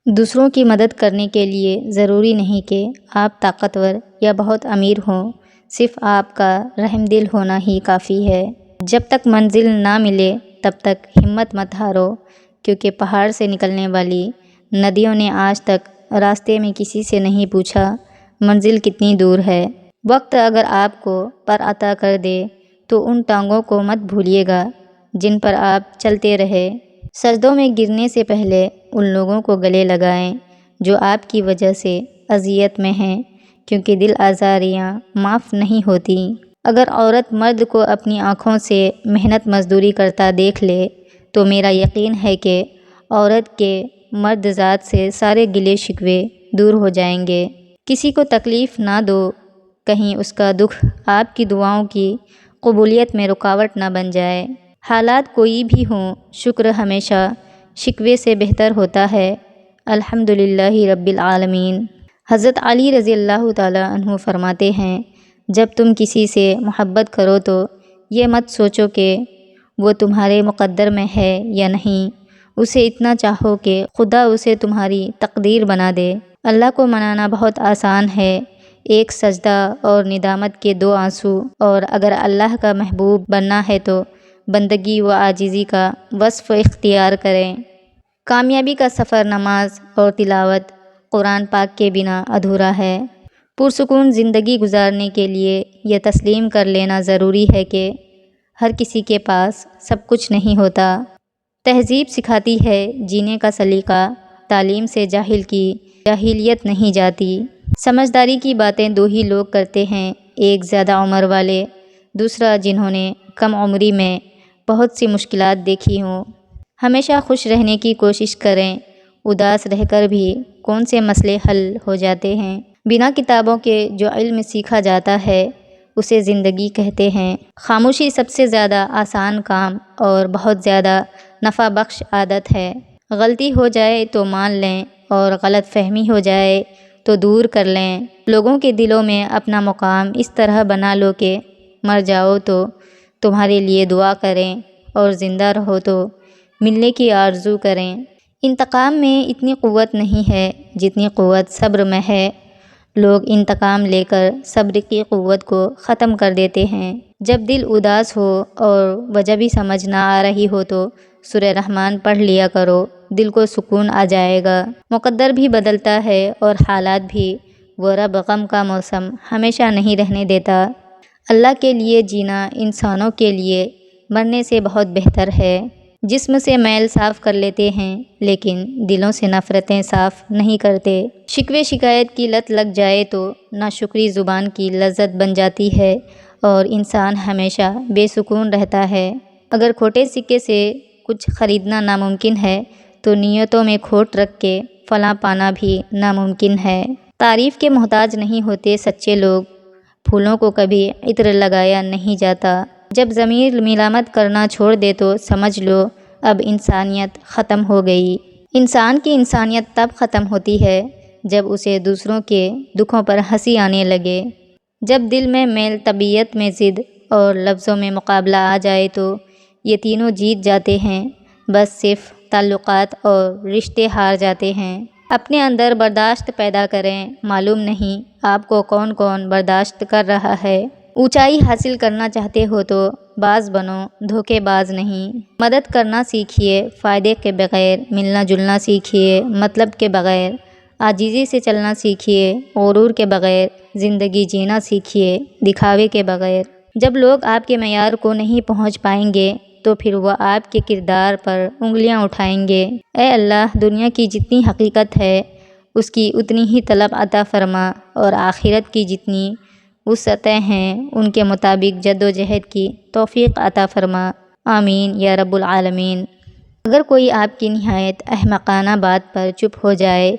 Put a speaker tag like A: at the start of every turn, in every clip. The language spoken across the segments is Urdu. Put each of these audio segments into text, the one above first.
A: دوسروں کی مدد کرنے کے لیے ضروری نہیں کہ آپ طاقتور یا بہت امیر ہوں، صرف آپ کا رحم دل ہونا ہی کافی ہے۔ جب تک منزل نہ ملے تب تک ہمت مت ہارو، کیونکہ پہاڑ سے نکلنے والی ندیوں نے آج تک راستے میں کسی سے نہیں پوچھا منزل کتنی دور ہے۔ وقت اگر آپ کو پر عطا کر دے تو ان ٹانگوں کو مت بھولیے گا جن پر آپ چلتے رہے۔ سجدوں میں گرنے سے پہلے ان لوگوں کو گلے لگائیں جو آپ کی وجہ سے اذیت میں ہیں، کیونکہ دل آزاریاں معاف نہیں ہوتی۔ اگر عورت مرد کو اپنی آنکھوں سے محنت مزدوری کرتا دیکھ لے تو میرا یقین ہے کہ عورت کے مرد ذات سے سارے گلے شکوے دور ہو جائیں گے۔ کسی کو تکلیف نہ دو، کہیں اس کا دکھ آپ کی دعاؤں کی قبولیت میں رکاوٹ نہ بن جائے۔ حالات کوئی بھی ہوں، شکر ہمیشہ شکوے سے بہتر ہوتا ہے۔ الحمدللہ رب العالمین۔ حضرت علی رضی اللہ تعالیٰ عنہ فرماتے ہیں، جب تم کسی سے محبت کرو تو یہ مت سوچو کہ وہ تمہارے مقدر میں ہے یا نہیں، اسے اتنا چاہو کہ خدا اسے تمہاری تقدیر بنا دے۔ اللہ کو منانا بہت آسان ہے، ایک سجدہ اور ندامت کے 2 آنسو، اور اگر اللہ کا محبوب بننا ہے تو بندگی و عاجزی کا وصف اختیار کریں۔ کامیابی کا سفر نماز اور تلاوت قرآن پاک کے بنا ادھورا ہے۔ پرسکون زندگی گزارنے کے لیے یہ تسلیم کر لینا ضروری ہے کہ ہر کسی کے پاس سب کچھ نہیں ہوتا۔ تہذیب سکھاتی ہے جینے کا سلیقہ، تعلیم سے جاہل کی جاہلیت نہیں جاتی۔ سمجھداری کی باتیں 2 ہی لوگ کرتے ہیں، ایک زیادہ عمر والے، دوسرا جنہوں نے کم عمری میں بہت سی مشکلات دیکھی ہوں۔ ہمیشہ خوش رہنے کی کوشش کریں، اداس رہ کر بھی کون سے مسئلے حل ہو جاتے ہیں۔ بنا کتابوں کے جو علم سیکھا جاتا ہے اسے زندگی کہتے ہیں۔ خاموشی سب سے زیادہ آسان کام اور بہت زیادہ نفع بخش عادت ہے۔ غلطی ہو جائے تو مان لیں اور غلط فہمی ہو جائے تو دور کر لیں۔ لوگوں کے دلوں میں اپنا مقام اس طرح بنا لو کہ مر جاؤ تو تمہارے لیے دعا کریں اور زندہ رہو تو ملنے کی آرزو کریں۔ انتقام میں اتنی قوت نہیں ہے جتنی قوت صبر میں ہے۔ لوگ انتقام لے کر صبر کی قوت کو ختم کر دیتے ہیں۔ جب دل اداس ہو اور وجہ بھی سمجھ نہ آ رہی ہو تو سورہ رحمان پڑھ لیا کرو، دل کو سکون آ جائے گا۔ مقدر بھی بدلتا ہے اور حالات بھی، وہ رب غم کا موسم ہمیشہ نہیں رہنے دیتا۔ اللہ کے لیے جینا انسانوں کے لیے مرنے سے بہت بہتر ہے۔ جسم سے میل صاف کر لیتے ہیں لیکن دلوں سے نفرتیں صاف نہیں کرتے۔ شکوے شکایت کی لت لگ جائے تو ناشکری زبان کی لذت بن جاتی ہے اور انسان ہمیشہ بے سکون رہتا ہے۔ اگر کھوٹے سکے سے کچھ خریدنا ناممکن ہے تو نیتوں میں کھوٹ رکھ کے فلاں پانا بھی ناممکن ہے۔ تعریف کے محتاج نہیں ہوتے سچے لوگ، پھولوں کو کبھی عطر لگایا نہیں جاتا۔ جب ضمیر ملامت کرنا چھوڑ دے تو سمجھ لو اب انسانیت ختم ہو گئی۔ انسان کی انسانیت تب ختم ہوتی ہے جب اسے دوسروں کے دکھوں پر ہنسی آنے لگے۔ جب دل میں میل، طبیعت میں ضد اور لفظوں میں مقابلہ آ جائے تو یہ تینوں جیت جاتے ہیں، بس صرف تعلقات اور رشتے ہار جاتے ہیں۔ اپنے اندر برداشت پیدا کریں، معلوم نہیں آپ کو کون کون برداشت کر رہا ہے۔ اونچائی حاصل کرنا چاہتے ہو تو باز بنو، دھوکے باز نہیں۔ مدد کرنا سیکھیے، فائدے کے بغیر۔ ملنا جلنا سیکھیے، مطلب کے بغیر۔ عاجزی سے چلنا سیکھیے، غرور کے بغیر۔ زندگی جینا سیکھیے، دکھاوے کے بغیر۔ جب لوگ آپ کے معیار کو نہیں پہنچ پائیں گے تو پھر وہ آپ کے کردار پر انگلیاں اٹھائیں گے۔ اے اللہ، دنیا کی جتنی حقیقت ہے اس کی اتنی ہی طلب عطا فرما، اور آخرت کی جتنی وسعتیں ہیں ان کے مطابق جد و جہد کی توفیق عطا فرما، آمین یا رب العالمین۔ اگر کوئی آپ کی نہایت احمقانہ بات پر چپ ہو جائے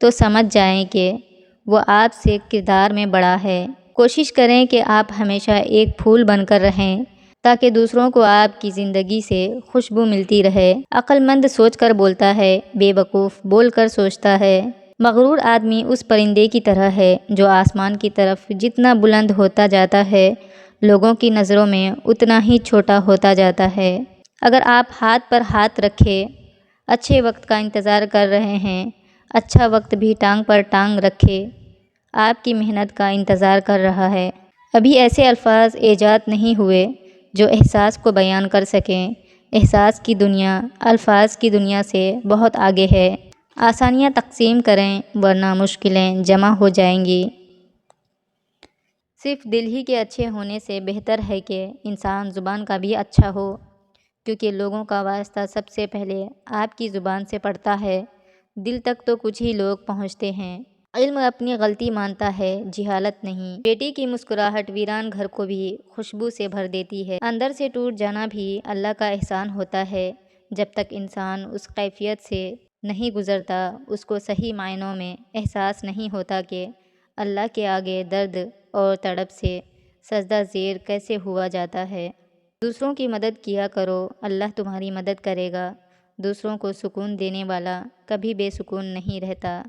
A: تو سمجھ جائیں کہ وہ آپ سے کردار میں بڑا ہے۔ کوشش کریں کہ آپ ہمیشہ ایک پھول بن کر رہیں تاکہ دوسروں کو آپ کی زندگی سے خوشبو ملتی رہے۔ عقل مند سوچ کر بولتا ہے، بے وقوف بول کر سوچتا ہے۔ مغرور آدمی اس پرندے کی طرح ہے جو آسمان کی طرف جتنا بلند ہوتا جاتا ہے لوگوں کی نظروں میں اتنا ہی چھوٹا ہوتا جاتا ہے۔ اگر آپ ہاتھ پر ہاتھ رکھے اچھے وقت کا انتظار کر رہے ہیں، اچھا وقت بھی ٹانگ پر ٹانگ رکھے آپ کی محنت کا انتظار کر رہا ہے۔ ابھی ایسے الفاظ ایجاد نہیں ہوئے جو احساس کو بیان کر سکیں۔ احساس کی دنیا الفاظ کی دنیا سے بہت آگے ہے۔ آسانیاں تقسیم کریں ورنہ مشکلیں جمع ہو جائیں گی۔ صرف دل ہی کے اچھے ہونے سے بہتر ہے کہ انسان زبان کا بھی اچھا ہو، کیونکہ لوگوں کا واسطہ سب سے پہلے آپ کی زبان سے پڑتا ہے۔ دل تک تو کچھ ہی لوگ پہنچتے ہیں۔ علم اپنی غلطی مانتا ہے، جہالت نہیں۔ بیٹی کی مسکراہٹ ویران گھر کو بھی خوشبو سے بھر دیتی ہے۔ اندر سے ٹوٹ جانا بھی اللہ کا احسان ہوتا ہے۔ جب تک انسان اس کیفیت سے نہیں گزرتا، اس کو صحیح معنوں میں احساس نہیں ہوتا کہ اللہ کے آگے درد اور تڑپ سے سجدہ زیر کیسے ہوا جاتا ہے۔ دوسروں کی مدد کیا کرو، اللہ تمہاری مدد کرے گا۔ دوسروں کو سکون دینے والا کبھی بے سکون نہیں رہتا۔